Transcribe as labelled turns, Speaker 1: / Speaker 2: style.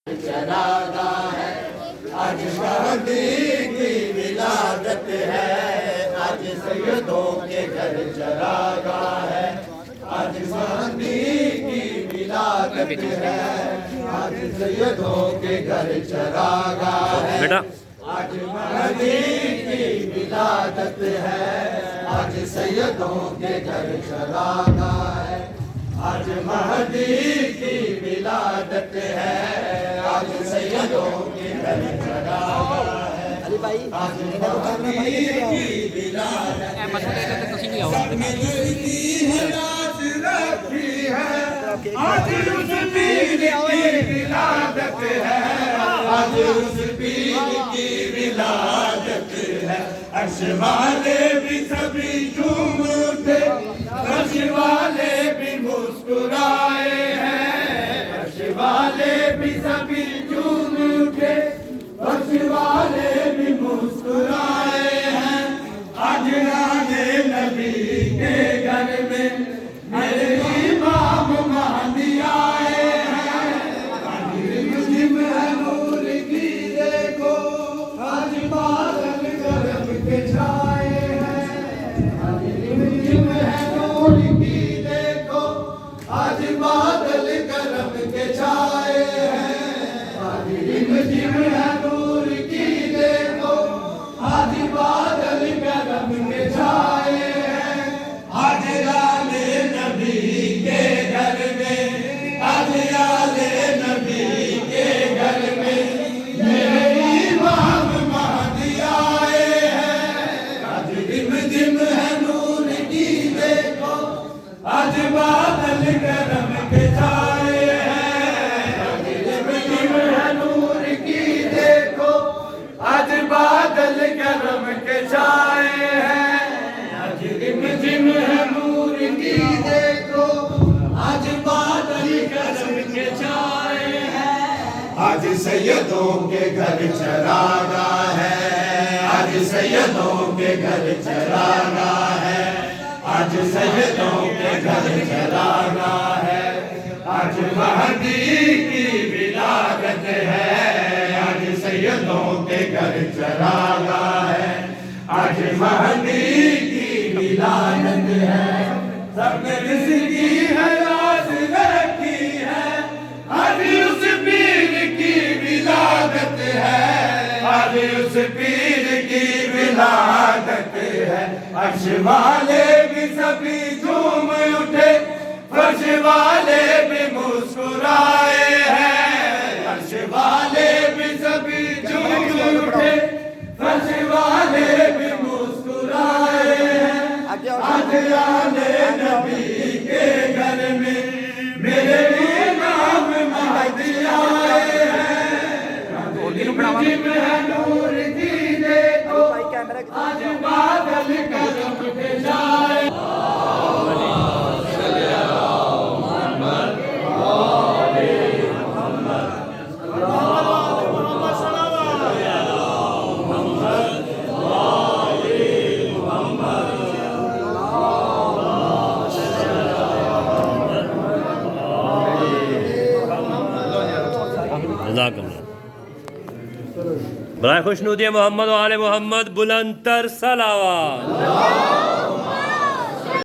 Speaker 1: चरागा है, आज महदी की विलादत है, आज सैयदों के घर चरागा है, आज महदी की विलादत है, आज सैयदों के घर चरागा है, आज महदी की विलादत है, आज सैयदों के घर चरागा है, आज महदी की विलादत है, आज सैयदों के घर चरागा है, आज महदी की विलादत है, सबने की है लाज रखी है, आज उस पीर की विलादत है, आज उस पीर की विलादत है, अर्श वाले भी सभी झूम उठे, अर्श वाले भी मुस्कुराए हैं, अर्श वाले भी सभी झूम उठे, अर्श वाले भी मुस्कुराए हैं, आज आने नबी के घर में मेरे इमाम महदी आए हैं, आज रिमझिम है नूर की देखो, आज बादल गरब के छाए हैं, आज रिमझिम है नूर की देखो, आज बादल गरब के छाए हैं, आज रिमझिम है नूर की देखो, आज बादल गरब के छाए हैं, आज आले नबी के घर में, आज आले नबी के घर में मेरे इमाम महदी आए हैं, आज रिमझिम है नूर की देखो, आज बादल गरम के छाए हैं, आज रिमझिम है नूर की देखो, आज बादल गरम के छाए हैं, आज रिमझिम है नूर की देखो, आज बादल गरम के छाए हैं, आज सैयदों के घर चरागा है, आज सैयदों के घर चरागा है, आज सैयदों के घर चरागा है, आज महदी की विलादत है, आज सैयदों के घर चरागा है, आज महदी की विलादत है, सबने रिज़्की है लाज रखी है, आज उस पीर की विलादत है, आज उस पीर की विलादत है, अर्श वाले भी सभी झूम उठे, फर्श वाले भी मुस्कुराए हैं, अर्श वाले भी सभी झूम उठे, फर्श वाले भी मुस्कुराए हैं, आज आले नबी के घर में मेरे इमाम महदी आए हैं, रिमझिम है नूर की देखो, आज बादल गरब के छाए,
Speaker 2: बड़ा खुशनुदी मोहम्मद वाले मोहम्मद बुलंदतर सलावत।